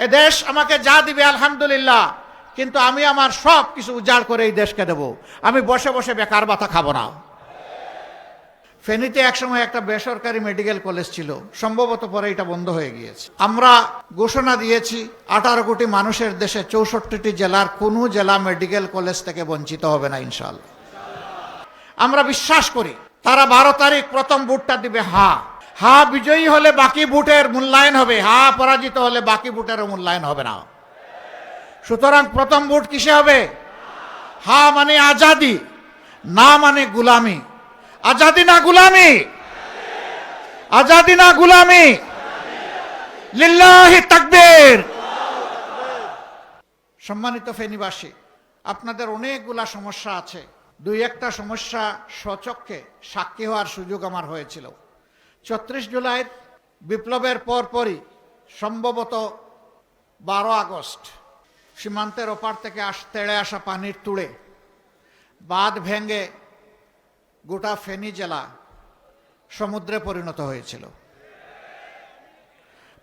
এ দেশ আমাকে যা দিবে আলহামদুলিল্লাহ, কিন্তু আমি আমার সব কিছু উজাড় করে এই দেশকে দেব। আমি বসে বসে বেকার ভাতা খাবো না। ফেনীতে একসময় একটা বেসরকারি মেডিকেল কলেজ ছিল, সম্ভবত পরে এটা বন্ধ হয়ে গিয়েছে। আমরা ঘোষণা দিয়েছি 18 কোটি মানুষের দেশে 64টি জেলার কোনো জেলা মেডিকেল কলেজ থেকে বঞ্চিত হবে না ইনশাআল্লাহ। আমরা বিশ্বাস করি তারা 12 তারিখ প্রথম ভোটটা দিবে। হা বিজয়ী হলে বাকি ভোটের মূল্যায়ন হবে, পরাজিত হলে বাকি ভোটেরও মূল্যায়ন হবে না। সুতরাং প্রথম ভোট কিসে হবে? মানে আজাদি, না মানে গুলামি। আজাদি না গুলামি, আজাদি না গুলামি। লিল্লাহি তাকবীর। সম্মানিত ফেনীবাসী, আপনাদের অনেকগুলা সমস্যা আছে। দুই একটা সমস্যা স্বচক্ষে সাক্ষী হওয়ার সুযোগ আমার হয়েছিল। 34 জুলাইয়ের বিপ্লবের পরপরই সম্ভবত 12 আগস্ট সীমান্তের ওপার থেকে তেড়ে আসা পানির তুড়ে বাঁধ ভেঙে গোটা ফেনী জেলা সমুদ্রে পরিণত হয়েছিল।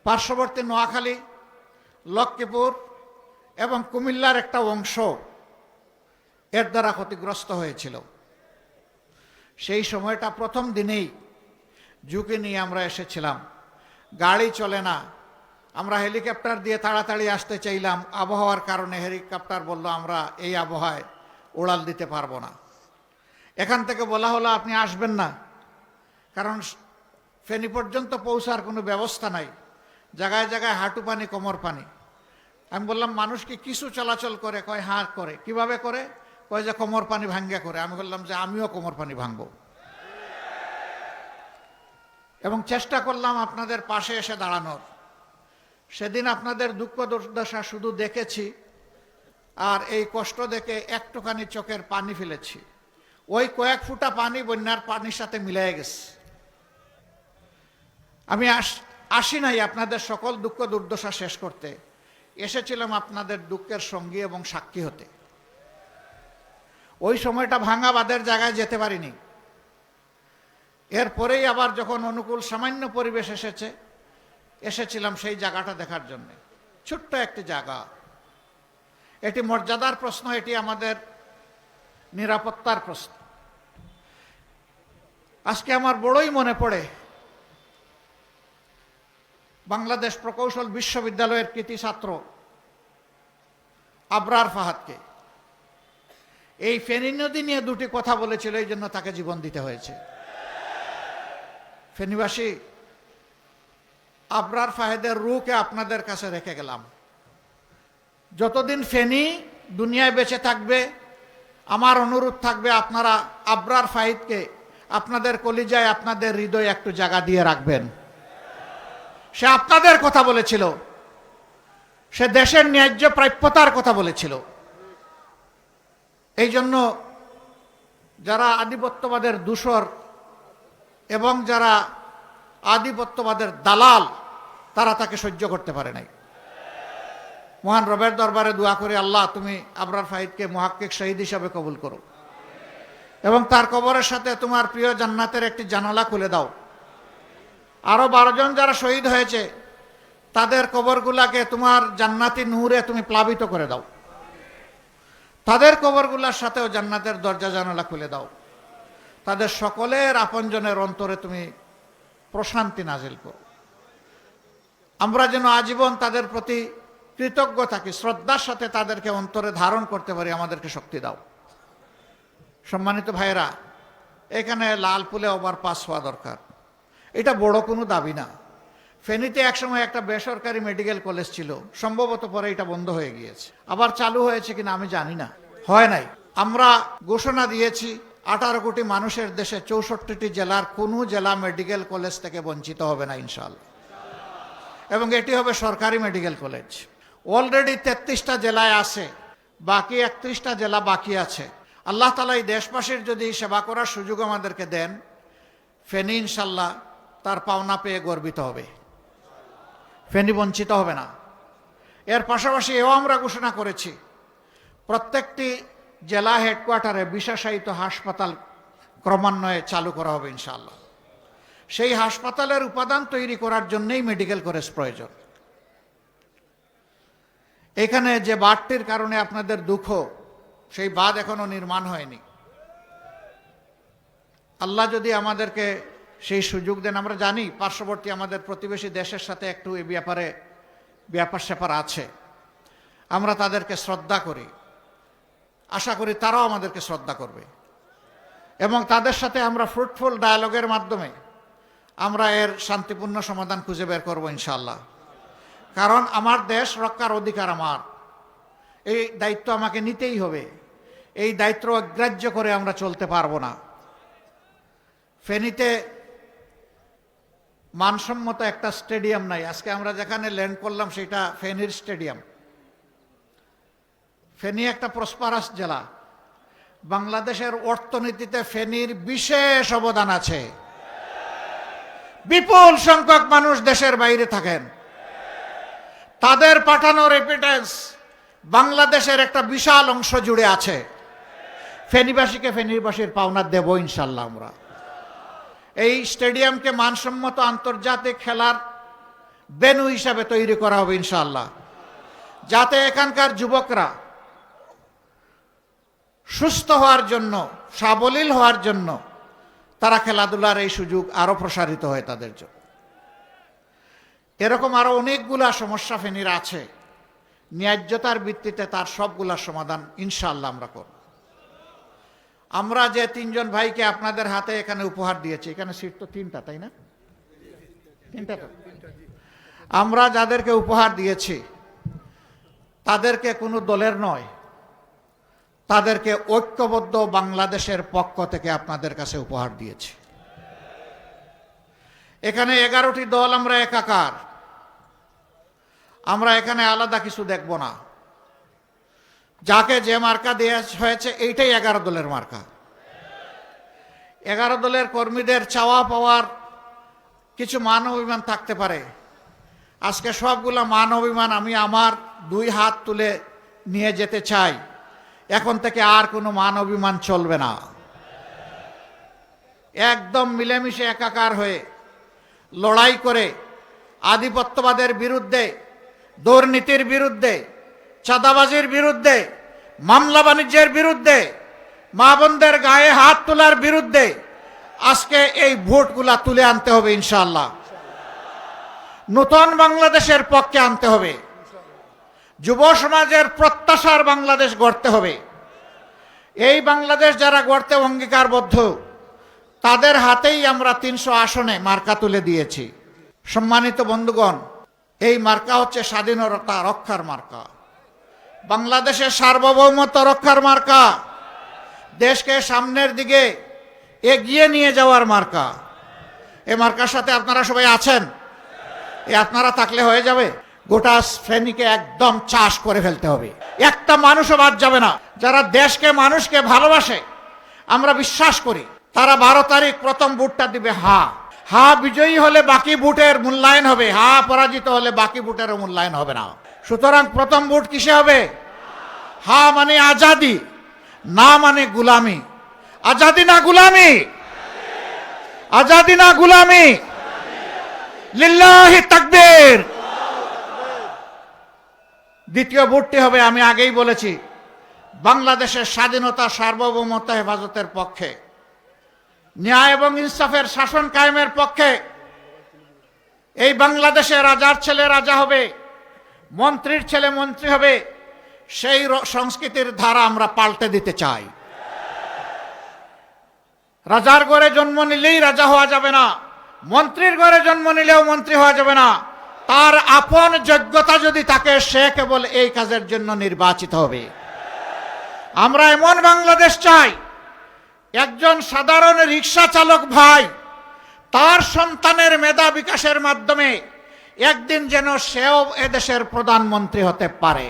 পার্শ্ববর্তী নোয়াখালী, লক্ষ্মীপুর এবং কুমিল্লার একটা অংশ এর দ্বারা ক্ষতিগ্রস্ত হয়েছিল। সেই সময়টা প্রথম দিনেই ঝুঁকি নিয়ে আমরা এসেছিলাম। গাড়ি চলে না, আমরা হেলিকপ্টার দিয়ে তাড়াতাড়ি আসতে চাইলাম। আবহাওয়ার কারণে হেলিকপ্টার বলল আমরা এই আবহাওয়ায় উড়াল দিতে পারবো না। এখান থেকে বলা হলো আপনি আসবেন না, কারণ ফেনী পর্যন্ত পৌঁছার কোনো ব্যবস্থা নাই। জায়গায় জায়গায় হাঁটু পানি, কোমর পানি। আমি বললাম মানুষ কি কিছু চলাচল করে? কয় হ্যাঁ করে। কিভাবে করে? কয় যে কোমর পানি ভাঙ্গা করে। আমি বললাম যে আমিও কোমর পানি ভাঙবো, এবং চেষ্টা করলাম আপনাদের পাশে এসে দাঁড়ানোর। সেদিন আপনাদের দুঃখ দুর্দশা শুধু দেখেছি, আর এই কষ্ট দেখে একটুখানি চোখের পানি ফেলেছি। ওই কয়েক ফুটা পানি বন্যার পানির সাথে মিলিয়ে গেছে। আমি আসি নাই আপনাদের সকল দুঃখ দুর্দশা শেষ করতে, এসেছিলাম আপনাদের দুঃখের সঙ্গী এবং সাক্ষী হতে। ওই সময়টা ভাঙা বাঁধের জায়গায় যেতে পারিনি। এরপরেই আবার যখন অনুকূল সামান্য পরিবেশ এসেছিলাম সেই জায়গাটা দেখার জন্য। ছোট্ট একটি জায়গা, এটি মর্যাদার প্রশ্ন, এটি আমাদের নিরাপত্তার প্রশ্ন। আজকে আমার বড়ই মনে পড়ে বাংলাদেশ প্রকৌশল বিশ্ববিদ্যালয়ের কৃতি ছাত্র আবরার ফাহাদকে। এই ফেনী নদী নিয়ে দুটি কথা বলেছিল, এই জন্য তাকে জীবন দিতে হয়েছে। ফেনীবাসী, আবরার ফাহাদের রূহকে আপনাদের কাছে রেখে গেলাম। যতদিন ফেনী দুনিয়ায় বেঁচে থাকবে, আমার অনুরোধ থাকবে আপনারা আবরার ফাহিদকে আপনাদের কলিজায়, আপনাদের হৃদয়ে একটু জায়গা দিয়ে রাখবেন। সে আপনাদের কথা বলেছিল, সে দেশের ন্যায্য প্রাপ্যতার কথা বলেছিল। এই জন্য যারা আধিপত্যবাদের দূষর এবং যারা আধিপত্যবাদের দালাল, তারা তাকে সহ্য করতে পারে নাই। মহান রবের দরবারে দোয়া করে, আল্লাহ তুমি আবরার ফাহিদকে মুহাক্কিক শহীদ হিসাবে কবুল করো, এবং তার কবরের সাথে তোমার প্রিয় জান্নাতের একটি জানালা খুলে দাও। আরো 12 জন যারা শহীদ হয়েছে, তাদের কবরগুলাকে তোমার জান্নাতি নূরে তুমি প্লাবিত করে দাও। তাদের কবরগুলার সাথেও জান্নাতের দরজা জানালা খুলে দাও। তাদের সকলের আপনজনের অন্তরে তুমি প্রশান্তি নাজিল করো। আমরা যেন আজীবন তাদের প্রতি কৃতজ্ঞ থাকি, শ্রদ্ধার সাথে তাদেরকে অন্তরে ধারণ করতে পারি। আমাদেরকে শক্তি দাও। সম্মানিত ভাইয়েরা, এখানে লালপুলে ওভারপাস হওয়া দরকার, এটা বড় কোনো দাবি না। ফেনীতে একসময় একটা বেসরকারি মেডিকেল কলেজ ছিল, সম্ভবত পরে এটা বন্ধ হয়ে গিয়েছে। আবার চালু হয়েছে কিনা আমি জানি না, হয় নাই। আমরা ঘোষণা দিয়েছি 18 কোটি মানুষের দেশে 64টি জেলার কোনো জেলা মেডিকেল কলেজ থেকে বঞ্চিত হবে না ইনশাআল্লাহ, এবং এটি হবে সরকারি মেডিকেল কলেজ। অলরেডি 33টা জেলায় আছে, বাকি 31টা জেলা বাকি আছে। আল্লাহ তাআলা এই দেশবাসীর যদি সেবা করার সুযোগ আমাদেরকে দেন, ফেনী ইনশাল্লাহ তার পাওনা পেয়ে গর্বিত হবে। ফেনী বঞ্চিত হবে না। এর পাশাপাশি এও আমরা ঘোষণা করেছি, প্রত্যেকটি জেলা হেডকোয়ার্টারে বিশেষায়িত হাসপাতাল ক্রমান্বয়ে চালু করা হবে ইনশাআল্লাহ। সেই হাসপাতালের উপাদান তৈরি করার জন্যই মেডিকেল কলেজ প্রয়োজন। এখানে যে বাঁধটির কারণে আপনাদের দুঃখ, সেই বাঁধ এখনো নির্মাণ হয়নি। আল্লাহ যদি আমাদেরকে সেই সুযোগ দেন, আমরা জানি পার্শ্ববর্তী আমাদের প্রতিবেশী দেশের সাথে একটু এই ব্যাপারে ব্যাপার স্যাপার আছে, আমরা তাদেরকে শ্রদ্ধা করি, আশা করি তারাও আমাদেরকে শ্রদ্ধা করবে এবং তাদের সাথে আমরা ফ্রুটফুল ডায়ালগের মাধ্যমে আমরা এর শান্তিপূর্ণ সমাধান খুঁজে বের করবো ইনশাআল্লাহ। কারণ আমার দেশ রক্ষার অধিকার আমার, এই দায়িত্ব আমাকে নিতেই হবে। এই দায়িত্ব অগ্রাহ্য করে আমরা চলতে পারবো না। ফেনীতে মানসম্মত একটা স্টেডিয়াম নাই। আজকে আমরা যেখানে ল্যান্ড করলাম সেটা ফেনীর স্টেডিয়াম। ফেনী একটা প্রসপারাস জেলা, বাংলাদেশের অর্থনীতিতে ফেনীর বিশেষ অবদান আছে। বিপুল সংখ্যক মানুষ দেশের বাইরে থাকেন, তাদের পাঠানো রেমিটেন্স বাংলাদেশের একটা বিশাল অংশ জুড়ে আছে। ফেনীবাসীকে ফেনীবাসীর পাওনা দেব ইনশাল্লাহ। আমরা এই স্টেডিয়ামকে মানসম্মত আন্তর্জাতিক খেলার ভেন্যু হিসাবে তৈরি করা হবে ইনশাআল্লাহ, যাতে এখানকার যুবকরা সুস্থ হওয়ার জন্য, সাবলীল হওয়ার জন্য তারা খেলাধুলার এই সুযোগ আরো প্রসারিত হয় তাদের জন্য। এরকম আরো অনেকগুলা সমস্যা ফেনীর আছে, ন্যায্যতার ভিত্তিতে তার সবগুলা সমাধান ইনশাআল্লাহ আমরা করব। আমরা যে তিনজন ভাইকে আপনাদের হাতে এখানে উপহার দিয়েছি, এখানে সিট তো তিনটা, তাই না? তিনটা তো। আমরা যাদেরকে উপহার দিয়েছি তাদেরকে কোনো দলের নয়, তাদেরকে ঐক্যবদ্ধ বাংলাদেশের পক্ষ থেকে আপনাদের কাছে উপহার দিয়েছি। এখানে 11টি দল, আমরা একাকার। আমরা এখানে আলাদা কিছু দেখব না। যাকে যে মার্কা দেওয়া হয়েছে এইটাই 11 দলের মার্কা। 11 দলের কর্মীদের চাওয়া পাওয়ার কিছু মান অভিমান থাকতে পারে। আজকে সবগুলা মান অভিমান আমি আমার 2 হাত তুলে নিয়ে যেতে চাই। এখন থেকে আর কোনো মান অভিমান চলবে না। একদম মিলেমিশে একাকার হয়ে লড়াই করে আধিপত্যবাদের বিরুদ্ধে, দুর্নীতির বিরুদ্ধে, চাঁদাবাজির বিরুদ্ধে, মামলা বাণিজ্যের বিরুদ্ধে, মা বোনদের গায়ে হাত তোলার বিরুদ্ধে আজকে এই ভোটগুলা তুলে আনতে হবে ইনশাআল্লাহ। নতুন বাংলাদেশের পক্ষে আনতে হবে। যুব সমাজের প্রত্যাশার বাংলাদেশ গড়তে হবে। এই বাংলাদেশ যারা গড়তে অঙ্গীকারবদ্ধ, তাদের হাতেই আমরা 300 আসনে মার্কা তুলে দিয়েছি। সম্মানিত বন্ধুগণ, এই মার্কা হচ্ছে স্বাধীনতা রক্ষার মার্কা, বাংলাদেশের সার্বভৌমত্ব রক্ষার মার্কা, দেশকে সামনের দিকে এগিয়ে নিয়ে যাওয়ার মার্কা। এই মার্কার সাথে আপনারা সবাই আছেন। আপনারা থাকলে হয়ে যাবে। গোটা ফেনীকে একদম চাষ করে ফেলতে হবে, একটা মানুষও বাদ যাবে না। যারা দেশকে মানুষকে ভালোবাসে, আমরা বিশ্বাস করি, তারা 12 তারিখ প্রথম ভোটটা দিবে হা। হা বিজয়ী হলে বাকি ভোটের মূল্যায়ন হবে, হা পরাজিত হলে বাকি ভোটেরও মূল্যায়ন হবে না। সুতরাং প্রথম ভোট কিসে হবে? হা মানে আজাদি, না মানে গুলামি। আজাদি না গুলামি, আজাদি না গুলামি। লিল্লাহি তাকবীর। দ্বিতীয় ভোটটি হবে, আমি আগেই বলেছি, বাংলাদেশের স্বাধীনতা সার্বভৌমত্ব হেফাজতের পক্ষে, ন্যায় এবং ইনসাফের শাসন কায়েমের পক্ষে। এই বাংলাদেশে রাজার ছেলে রাজা হবে, মন্ত্রীর ছেলে মন্ত্রী হবে। সেই সংস্কৃতির ধারা আমরা পাল্টে দিতে চাই। রাজার ঘরে জন্ম নিলেই রাজা হওয়া যাবে না, মন্ত্রীর ঘরে জন্ম নিলেও মন্ত্রী হওয়া যাবে না। তার আপন যোগ্যতা যদি থাকে, সে কেবল এই কাজের জন্য নির্বাচিত হবে। আমরা এমন বাংলাদেশ চাই, একজন সাধারণ রিক্সা চালক ভাই তার সন্তানের মেধা বিকাশের মাধ্যমে একদিন যেন সেও এদেশের প্রধানমন্ত্রী হতে পারে।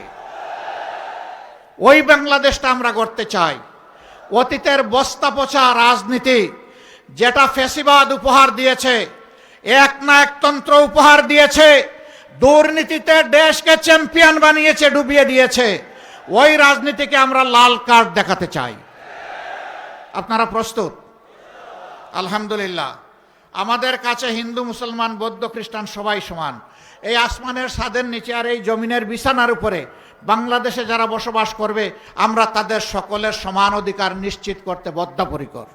ওই বাংলাদেশটা আমরা গড়তে চাই। অতীতের বস্তা পচা রাজনীতি, যেটা ফ্যাসিবাদ উপহার দিয়েছে, এক না একতন্ত্র উপহার দিয়েছে, দুর্নীতিতে দেশকে চ্যাম্পিয়ন বানিয়েছে, ডুবিয়ে দিয়েছে, ওই রাজনীতিকে আমরা লাল কার্ড দেখাতে চাই। আপনারা প্রস্তুত? আলহামদুলিল্লাহ। আমাদের কাছে হিন্দু, মুসলমান, বৌদ্ধ, খ্রিস্টান সবাই সমান। এই আসমানের ছাদের নিচে আর এই জমিনের বিছানার উপরে বাংলাদেশে যারা বসবাস করবে আমরা তাদের সকলের সমান অধিকার নিশ্চিত করতে বদ্ধপরিকর।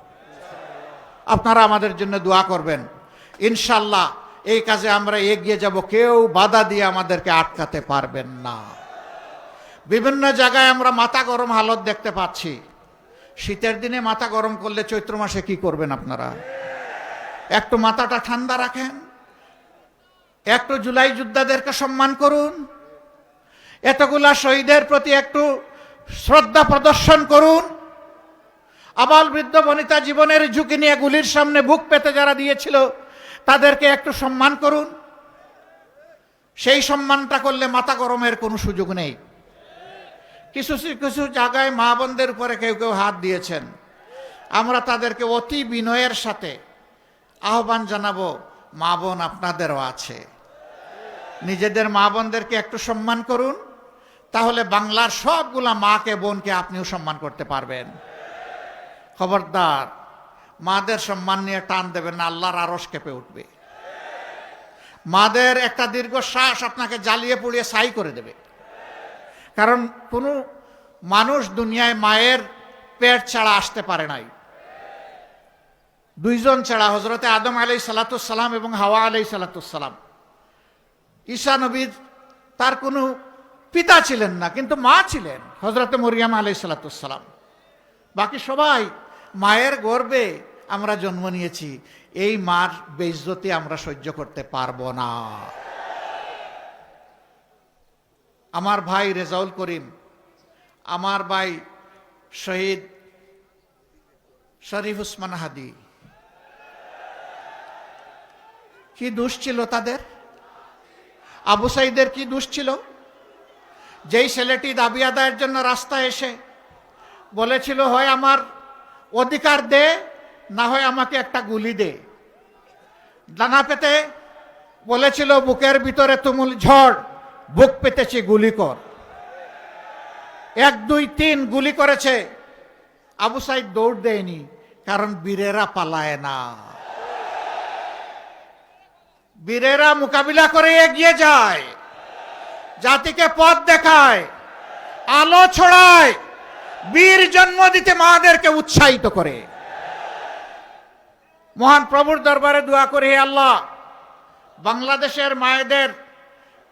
আপনারা আমাদের জন্য দোয়া করবেন, ইনশাল্লাহ এই কাজে আমরা এগিয়ে যাব, কেউ বাধা দিয়ে আমাদেরকে আটকাতে পারবেন না। বিভিন্ন জায়গায় আমরা মাথা গরম হালত দেখতে পাচ্ছি। শীতের দিনে মাথা গরম করলে চৈত্র মাসে কি করবেন আপনারা? একটু মাথাটা ঠান্ডা রাখেন, একটু জুলাই যোদ্ধাদেরকে সম্মান করুন, এতগুলা শহীদের প্রতি একটু শ্রদ্ধা প্রদর্শন করুন। আবাল বৃদ্ধ বনিতা জীবনের ঝুঁকি নিয়ে গুলির সামনে বুক পেতে যারা দিয়েছিল তাদেরকে একটু সম্মান করুন। সেই সম্মানটা করলে মাথা গরমের কোনো সুযোগ নেই। কিছু কিছু জায়গায় মা বোনদের উপরে কেউ কেউ হাত দিয়েছেন, আমরা তাদেরকে অতি বিনয়ের সাথে আহ্বান জানাবো, মা বোন আপনাদেরও আছে, নিজেদের মা বোনদেরকে একটু সম্মান করুন, তাহলে বাংলার সবগুলা মাকে বোনকে আপনিও সম্মান করতে পারবেন। খবরদার মাদের সম্মান নিয়ে টান দেবেন না, আল্লাহর আরশ কেঁপে উঠবে। মাদের একটা দীর্ঘশ্বাস আপনাকে জ্বালিয়ে পুড়িয়ে ছাই করে দেবে। কারণ কোনো মানুষ দুনিয়ায় মায়ের পেট ছাড়া আসতে পারে নাই, দুইজন ছাড়া, হযরতে আদম আলাইহিস সালাম এবং হাওয়া আলাইহিস সালাম। ঈসা নবীর তার কোনো পিতা ছিলেন না, কিন্তু মা ছিলেন, হযরতে মরিয়ম আলাইহিস সালাম। বাকি সবাই মায়ের গর্ভে আমরা জন্ম নিয়েছি। এই মার বেইজ্জতি আমরা সহ্য করতে পারবো না। আমার ভাই রেজাউল করিম, আমার ভাই শহীদ শরীফ উসমান হাদি, কি দোষ ছিল তাদের? আবু সাইদের কি দোষ ছিল? যেই ছেলেটি দাবি আদায়ের জন্য রাস্তায় এসে বলেছিল, হয় আমার অধিকার দে, না হয় আমাকে একটা গুলি দে, ডানা পেতে বলেছিল বুকের ভিতরে তুমুল ঝড়, বুক পেতেছি গুলি কর। 1 2 3 গুলি করেছে। আবু সাইদ দৌড় দেয়নি, কারণ বীরেরা পালায় না, বীরেরা মোকাবিলা করে এগিয়ে যায়, জাতিকে পথ দেখায়, আলো ছড়ায়, বীর জন্ম দিতে মাদেরকে উৎসাহিত করে। মহান প্রভুর দরবারে দোয়া করি, হে আল্লাহ, বাংলাদেশের মায়েদের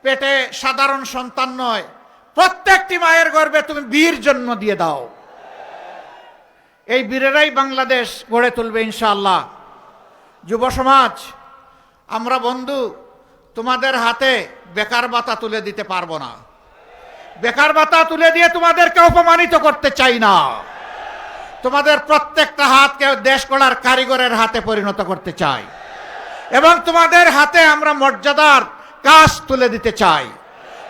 পেটে সাধারণ সন্তান নয়, প্রত্যেকটি মায়ের গর্ভে তুমি বীর জন্ম দিয়ে দাও। এই বীরেরাই বাংলাদেশ গড়ে তুলবে ইনশাআল্লাহ। যুব সমাজ, আমরা বন্ধু তোমাদের হাতে বেকার ভাতা তুলে দিতে পারবো না। বেকার ভাতা তুলে দিয়ে তোমাদেরকে অপমানিত করতে চাই না। তোমাদের প্রত্যেকটা হাতকে দেশ গড়ার কারিগরের হাতে পরিণত করতে চাই, এবং তোমাদের হাতে আমরা মর্যাদার কাজ তুলে দিতে চাই।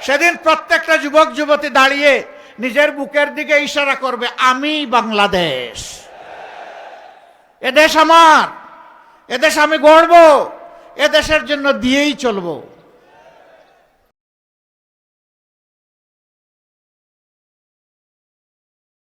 সেদিন প্রত্যেকটা যুবক যুবতী দাঁড়িয়ে নিজের বুকের দিকে ইশারা করবে, আমি বাংলাদেশ, এদেশ আমার, এদেশ আমি গড়ব, এদেশের জন্য দিয়েই চলবো।